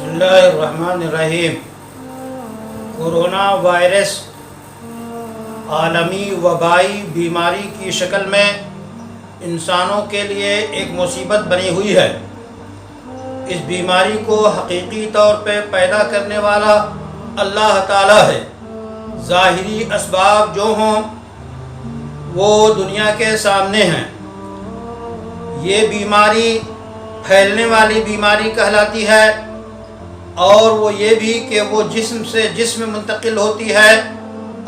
اللہ الرحمن الرحیم۔ Corona virus عالمی وبائی بیماری کی شکل میں انسانوں کے لیے ایک مصیبت بنی ہوئی ہے۔ اس بیماری کو حقیقی طور پہ پیدا کرنے والا اللہ تعالیٰ ہے۔ ظاہری اسباب جو ہوں وہ دنیا کے سامنے ہیں۔ یہ بیماری پھیلنے والی بیماری کہلاتی ہے، اور وہ یہ بھی کہ وہ جسم سے جسم منتقل ہوتی ہے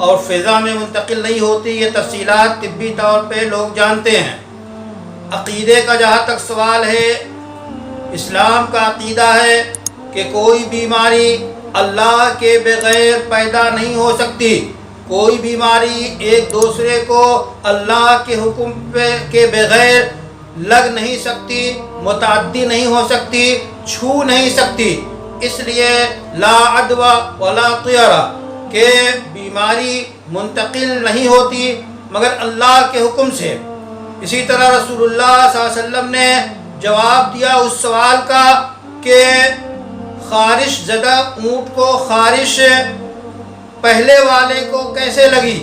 اور فضا میں منتقل نہیں ہوتی۔ یہ تفصیلات طبی طور پہ لوگ جانتے ہیں۔ عقیدے کا جہاں تک سوال ہے، اسلام کا عقیدہ ہے کہ کوئی بیماری اللہ کے بغیر پیدا نہیں ہو سکتی۔ کوئی بیماری ایک دوسرے کو اللہ کے حکم کے بغیر لگ نہیں سکتی، متعدی نہیں ہو سکتی، چھو نہیں سکتی۔ اس لیے لا عدوى ولا طیرہ کہ بیماری منتقل نہیں ہوتی مگر اللہ کے حکم سے۔ اسی طرح رسول اللہ صلی اللہ علیہ وسلم نے جواب دیا اس سوال کا کہ خارش زدہ اونٹ کو خارش پہلے والے کو کیسے لگی۔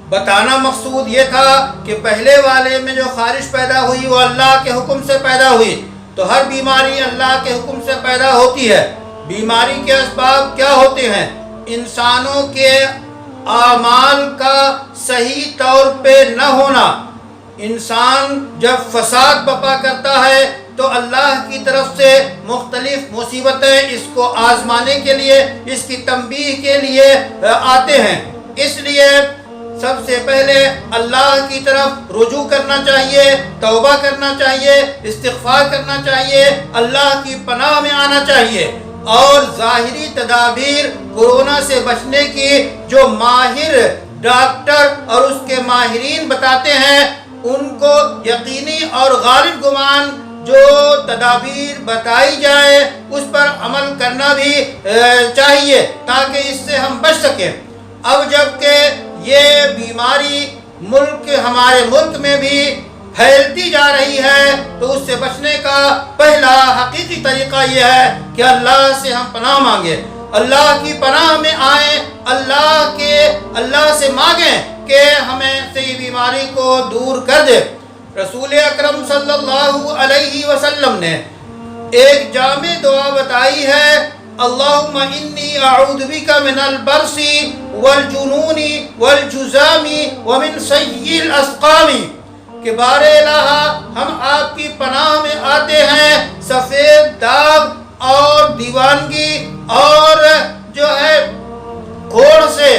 بتانا مقصود یہ تھا کہ پہلے والے میں جو خارش پیدا ہوئی وہ اللہ کے حکم سے پیدا ہوئی، تو ہر بیماری اللہ کے حکم سے پیدا ہوتی ہے۔ بیماری کے اسباب کیا ہوتے ہیں؟ انسانوں کے اعمال کا صحیح طور پہ نہ ہونا۔ انسان جب فساد بپا کرتا ہے تو اللہ کی طرف سے مختلف مصیبتیں اس کو آزمانے کے لیے، اس کی تنبیہ کے لیے آتے ہیں۔ اس لیے سب سے پہلے اللہ کی طرف رجوع کرنا چاہیے، توبہ کرنا چاہیے، استغفار کرنا چاہیے، اللہ کی پناہ میں آنا چاہیے، اور ظاہری تدابیر کورونا سے بچنے کی جو ماہر ڈاکٹر اور اس کے ماہرین بتاتے ہیں ان کو یقینی اور غالب گمان جو تدابیر بتائی جائے اس پر عمل کرنا بھی چاہیے تاکہ اس سے ہم بچ سکیں۔ اب جب کہ یہ بیماری ہمارے ملک میں بھی پھیلتی جا رہی ہے تو اس سے بچنے کا پہلا حقیقی طریقہ یہ ہے کہ اللہ سے ہم پناہ مانگیں، اللہ کی پناہ میں آئیں، اللہ سے مانگیں کہ ہمیں سے یہ بیماری کو دور کر دے۔ رسول اکرم صلی اللہ علیہ وسلم نے ایک جامع دعا بتائی ہے، اللہم انی اعوذ بک من البرص والجنون والجذام ومن سیء الاسقام، کہ بار الہ ہم آپ کی پناہ میں آتے ہیں سفید داغ اور دیوانگی اور جو ہے کوڑھ سے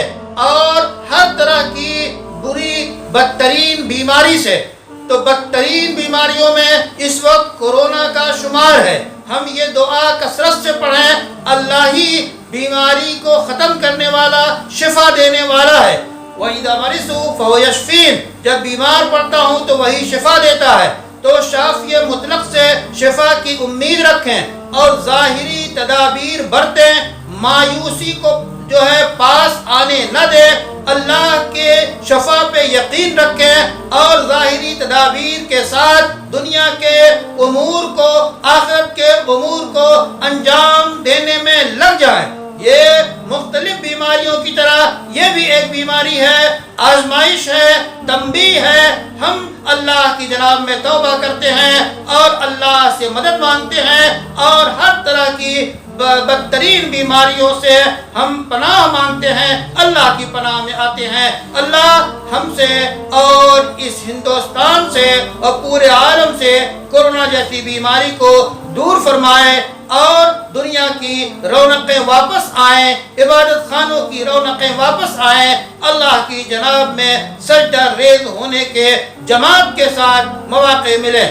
اور ہر طرح کی بری بدترین بیماری سے۔ تو بدترین بیماریوں میں اس وقت کورونا کا شمار ہے۔ ہم یہ دعا کثرت سے پڑھیں، اللہ ہی بیماری کو ختم کرنے والا، شفا دینے والا ہے۔ وَإِذَا مَرِضْتُ فَهُوَ يَشْفِينِ، جب بیمار پڑتا ہوں تو وہی شفا دیتا ہے۔ تو شافی مطلق سے شفا کی امید رکھیں اور ظاہری تدابیر برتیں، مایوسی کو جو ہے پاس آنے نہ دیں، اللہ کے شفا پہ یقین رکھیں اور ظاہری تدابیر کے ساتھ دنیا کے امور کو، آخرت کے امور کو انجام دینے میں لگ جائیں۔ یہ مختلف بیماریوں کی طرح یہ بھی ایک بیماری ہے، آزمائش ہے، تنبیہ ہے۔ ہم اللہ کی جناب میں توبہ کرتے ہیں اور اللہ سے مدد مانگتے ہیں اور ہر طرح کی بدترین بیماریوں سے ہم پناہ مانگتے ہیں، اللہ کی پناہ میں آتے ہیں۔ اللہ ہم سے اور اس ہندوستان سے اور پورے عالم سے کورونا جیسی بیماری کو دور فرمائے اور دنیا کی رونقیں واپس آئیں، عبادت خانوں کی رونقیں واپس آئیں، اللہ کی جناب میں سجدہ ریز ہونے کے جماعت کے ساتھ مواقع ملیں۔